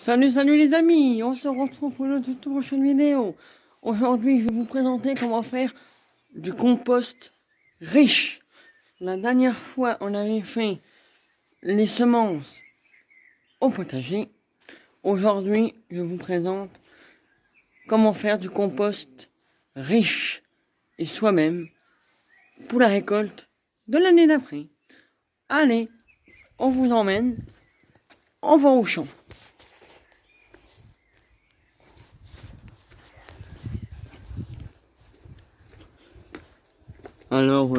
Salut les amis, on se retrouve pour une toute prochaine vidéo. Aujourd'hui, je vais vous présenter comment faire du compost riche. La dernière fois, on avait fait les semences au potager. Aujourd'hui, je vous présente comment faire du compost riche et soi-même pour la récolte de l'année d'après. Allez, on vous emmène, on va au champ. Alors,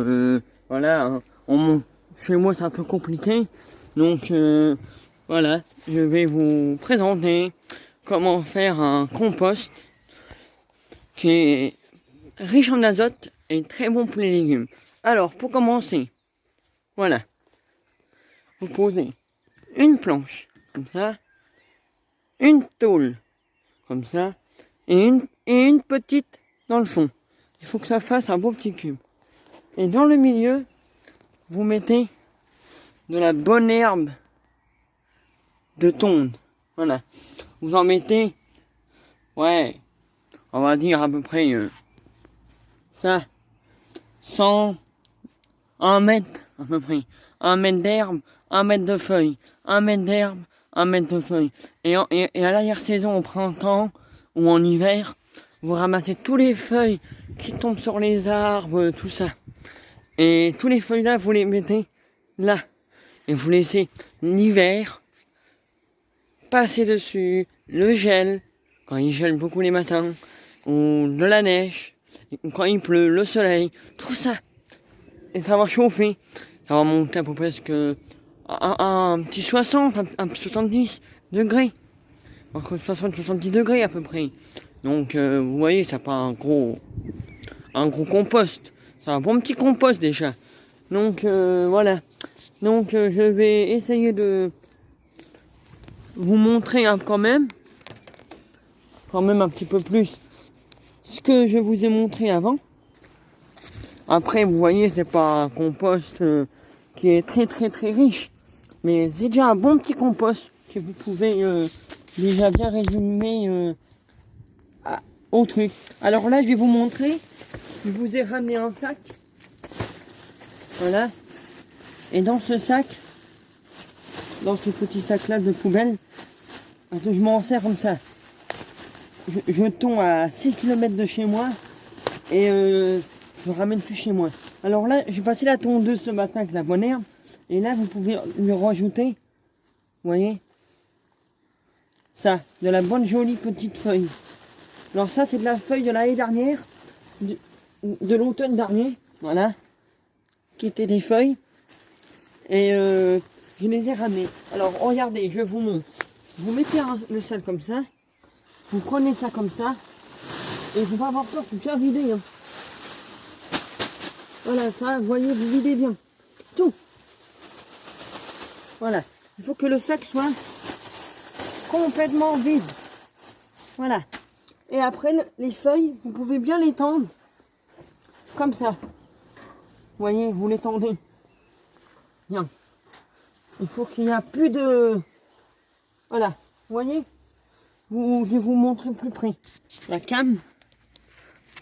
voilà, hein, chez moi c'est un peu compliqué, donc voilà, je vais vous présenter comment faire un compost qui est riche en azote et très bon pour les légumes. Alors, pour commencer, voilà, vous posez une planche, comme ça, une tôle, comme ça, et une petite dans le fond. Il faut que ça fasse un beau petit cube. Et dans le milieu, vous mettez de la bonne herbe de tonde. Voilà. Vous en mettez, ouais, on va dire à peu près ça, 100, 1 mètre à peu près. 1 mètre d'herbe, 1 mètre de feuilles. 1 mètre d'herbe, 1 mètre de feuilles. Et à l'arrière-saison, au printemps ou en hiver, vous ramassez tous les feuilles qui tombent sur les arbres, tout ça. Et tous les feuilles là, vous les mettez là. Et vous laissez l'hiver passer dessus, le gel, quand il gèle beaucoup les matins, ou de la neige, quand il pleut, le soleil, tout ça. Et ça va chauffer. Ça va monter à peu près un petit 60, un petit 70 degrés. Entre 60 et 70 degrés à peu près. Donc vous voyez, ça pas un gros compost. C'est un bon petit compost déjà. Donc voilà. Donc je vais essayer de vous montrer quand même un petit peu plus ce que je vous ai montré avant. Après, vous voyez, c'est pas un compost qui est très riche, mais c'est déjà un bon petit compost que vous pouvez déjà bien résumer au truc. Alors là, je vais vous montrer. Je vous ai ramené un sac. Voilà. Et dans ce sac, dans ce petit sac là de poubelle, je m'en sers comme ça. Je tombe à 6 km de chez moi et je ramène tout chez moi. Alors là, j'ai passé la tondeuse ce matin avec la bonne herbe et là vous pouvez lui rajouter, vous voyez, ça, de la bonne jolie petite feuille. Alors ça c'est de la feuille de l'année dernière, de l'automne dernier, voilà, qui étaient des feuilles et je les ai ramenées. Alors regardez, je vous montre. Vous mettez le sel comme ça, vous prenez ça comme ça, et vous ne pas avoir peur, faut bien vider. Hein. Voilà, ça, vous voyez, vous videz bien. Tout. Voilà. Il faut que le sac soit complètement vide. Voilà. Et après, les feuilles, vous pouvez bien les tendre. Comme ça. Vous voyez, vous les tendez. Bien. Il faut qu'il n'y ait plus de... Voilà. Vous voyez, je vais vous montrer plus près. La cam.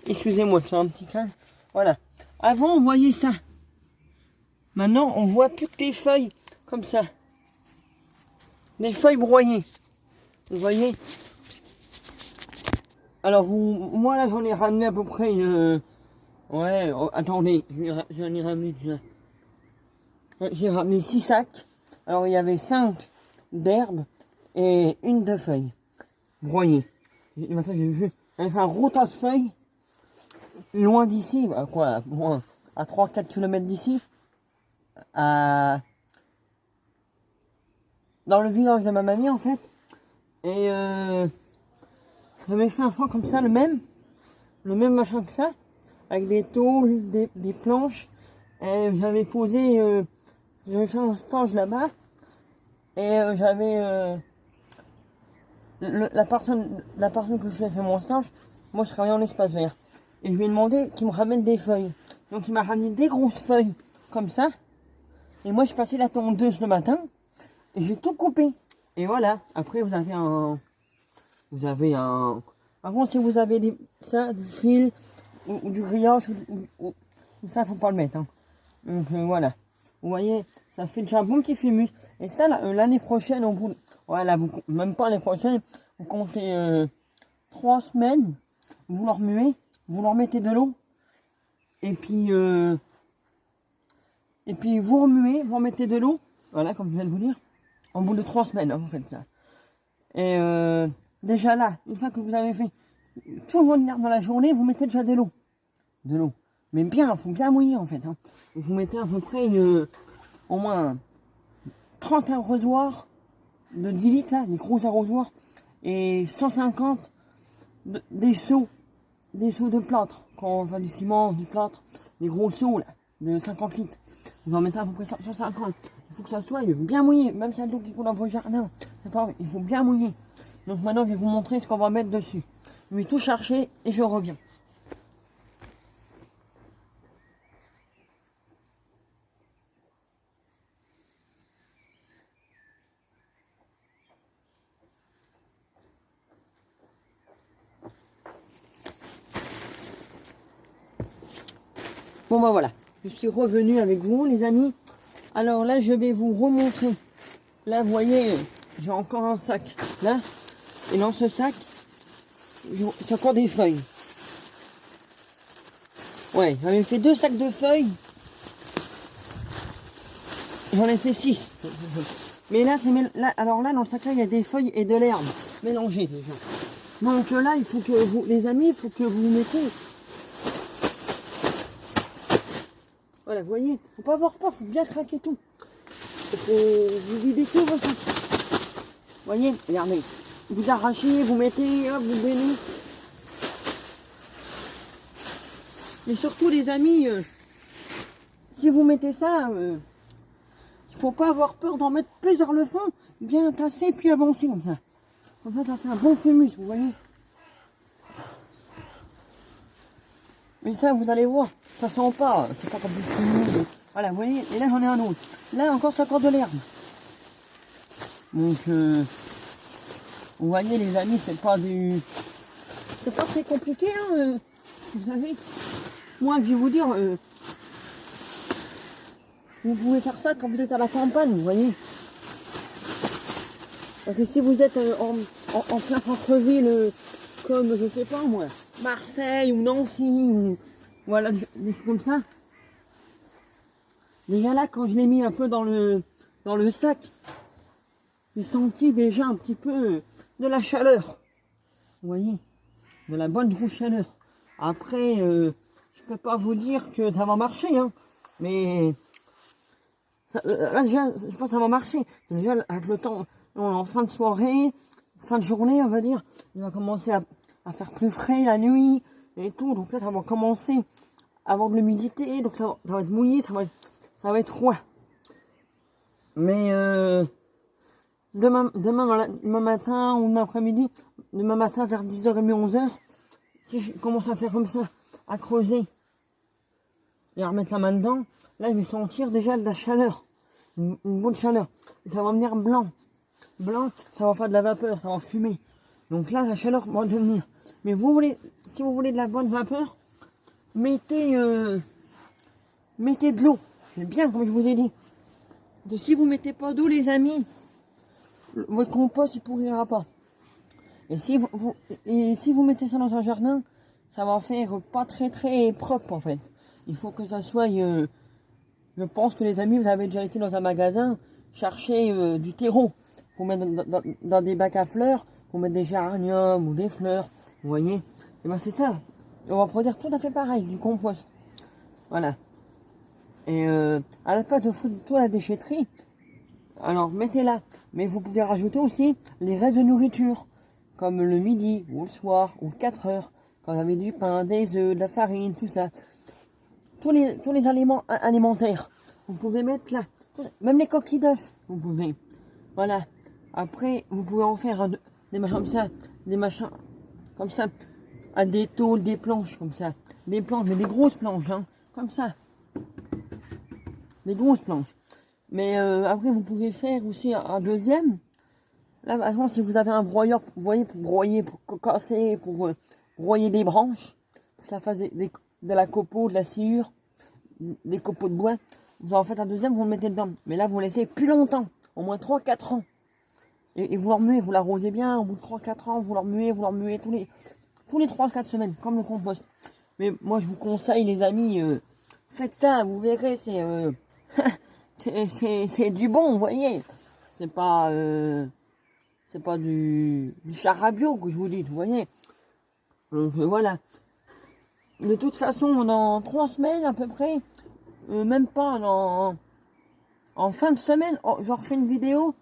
Excusez-moi, c'est un petit cam. Voilà. Avant, on voyait ça. Maintenant, on voit plus que les feuilles comme ça. Des feuilles broyées. Vous voyez? Alors, moi, là, j'en ai ramené à peu près... ouais, attendez, j'en ai ramené déjà. J'ai ramené 6 sacs. Alors, il y avait 5 d'herbes et une de feuilles broyées. Maintenant, j'ai vu... J'avais fait un gros tas de feuilles. Loin d'ici, quoi, loin, à 3-4 km d'ici, dans le village de ma mamie en fait, et j'avais fait un foin comme ça, le même machin que ça, avec des tôles, des planches, et j'avais posé, j'avais fait un stage là-bas, et j'avais, la personne que je lui ai fait mon stage, moi je travaillais en espace vert. Et je lui ai demandé qu'il me ramène des feuilles. Donc il m'a ramené des grosses feuilles, comme ça. Et moi je passais la tondeuse le matin, et j'ai tout coupé. Et voilà, après vous avez un... Par contre, si vous avez ça, du fil, ou du grillage, ça, faut pas le mettre. Hein. Donc voilà. Vous voyez, ça fait déjà un bon petit fumus. Et ça, l'année prochaine, voilà, même pas l'année prochaine, vous comptez 3 semaines, vous le remuez, vous leur mettez de l'eau, et puis vous remuez, vous remettez de l'eau, voilà, comme je viens de vous dire, au bout de 3 semaines, hein, vous faites ça. Et déjà là, une fois que vous avez fait tout votre herbe dans la journée, vous mettez déjà de l'eau. De l'eau. Mais bien, il faut bien mouiller en fait. Hein. Vous mettez à peu près au moins 30 arrosoirs de 10 litres, là, les gros arrosoirs, et 150 des seaux de plâtre. Quand on fait du ciment, du plâtre, des gros seaux là, de 50 litres. Vous en mettez à peu près 150. Il faut que ça soit bien mouillé, même s'il y a de l'eau qui coule dans vos jardins. C'est pas grave, il faut bien mouiller. Donc maintenant, je vais vous montrer ce qu'on va mettre dessus. Je vais tout chercher et je reviens. Bon ben voilà, je suis revenu avec vous les amis. Alors là, je vais vous remontrer. Là, vous voyez, j'ai encore un sac là. Et dans ce sac, c'est encore des feuilles. Ouais, j'avais fait 2 sacs de feuilles. J'en ai fait 6. Mais là, alors là, dans le sac là, il y a des feuilles et de l'herbe mélangées déjà. Donc là, il faut que vous, les amis, il faut que vous mettez. Voilà, vous voyez, faut pas avoir peur, faut bien craquer tout. Faut vous videz tout vos sacs. Vous voyez, regardez. Vous arrachez, vous mettez, hop, vous baignez. Mais surtout les amis, si vous mettez ça, il faut pas avoir peur d'en mettre plusieurs le fond, bien tasser puis avancer comme ça. Comme ça fait un bon fumus, vous voyez. Mais ça, vous allez voir, ça sent pas, c'est pas comme du fumus. Voilà, vous voyez, et là j'en ai un autre. Là encore, c'est encore de l'herbe. Donc, vous voyez les amis, c'est pas très compliqué, hein, vous savez. Moi, je vais vous dire, vous pouvez faire ça quand vous êtes à la campagne, vous voyez. Parce que si vous êtes en plein centre-ville, comme, je sais pas moi, Marseille ou Nancy, ou voilà, des choses comme ça. Déjà là, quand je l'ai mis un peu dans le sac, j'ai senti déjà un petit peu de la chaleur. Vous voyez, de la bonne grosse chaleur. Après, je peux pas vous dire que ça va marcher, hein, mais là déjà, je pense que ça va marcher. Déjà, avec le temps, on est en fin de soirée, fin de journée, on va dire, il va commencer à faire plus frais la nuit et tout. Donc là, ça va commencer à avoir de l'humidité, donc ça va être mouillé, ça va être froid. Mais demain matin ou demain après-midi, demain matin vers 10h30, 11h, si je commence à faire comme ça, à creuser et à remettre la main dedans, là je vais sentir déjà de la chaleur, une bonne chaleur. Et ça va venir blanc. Blanc, ça va faire de la vapeur, ça va fumer. Donc là, la chaleur va devenir. Mais si vous voulez de la bonne vapeur, mettez de l'eau. C'est bien, comme je vous ai dit. Si vous mettez pas d'eau, les amis, votre compost il pourrira pas. Et si vous mettez ça dans un jardin, ça va faire pas très propre en fait. Il faut que ça soit. Je pense que les amis, vous avez déjà été dans un magasin chercher du terreau pour mettre dans des bacs à fleurs, pour mettre des géraniums ou des fleurs. Vous voyez. Et ben c'est ça. On va produire tout à fait pareil, du compost. Voilà. Et à la place de foutre tout à la déchetterie, alors mettez-la. Mais vous pouvez rajouter aussi les restes de nourriture, comme le midi, ou le soir, ou 4 heures, quand vous avez du pain, des œufs, de la farine, tout ça. Tous les aliments alimentaires, vous pouvez mettre là. Même les coquilles d'œufs, vous pouvez. Voilà. Après, vous pouvez en faire des machins comme ça, à des tôles, des planches comme ça. Des planches, mais des grosses planches, hein, comme ça. Des grosses planches. Mais après, vous pouvez faire aussi un deuxième. Là, par exemple, si vous avez un broyeur, vous voyez, pour broyer, pour casser, pour broyer des branches, pour que ça fasse de la copeaux, de la sciure, des copeaux de bois, vous en faites un deuxième, vous le mettez dedans. Mais là, vous le laissez plus longtemps, au moins 3-4 ans. Et vous le remuez, vous l'arrosez bien, au bout de 3-4 ans, vous le remuez tous les 3-4 semaines, comme le compost. Mais moi, je vous conseille, les amis, faites ça, vous verrez, c'est du bon, vous voyez. C'est pas du charabio que je vous dis, vous voyez. Donc voilà. De toute façon, dans 3 semaines à peu près, même pas en fin de semaine, je refais une vidéo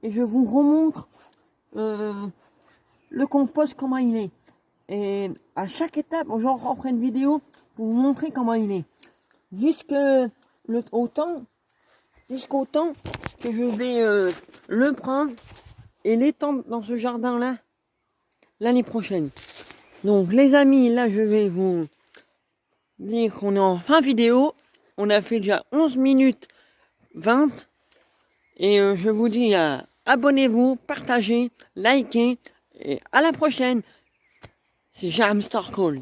et je vous remontre le compost comment il est. Et à chaque étape, je referai une vidéo pour vous montrer comment il est. Jusqu'au temps que je vais le prendre et l'étendre dans ce jardin-là l'année prochaine. Donc les amis, là je vais vous dire qu'on est en fin vidéo. On a fait déjà 11 minutes 20. Et je vous dis abonnez-vous, partagez, likez. Et à la prochaine. C'est Jamster Calls.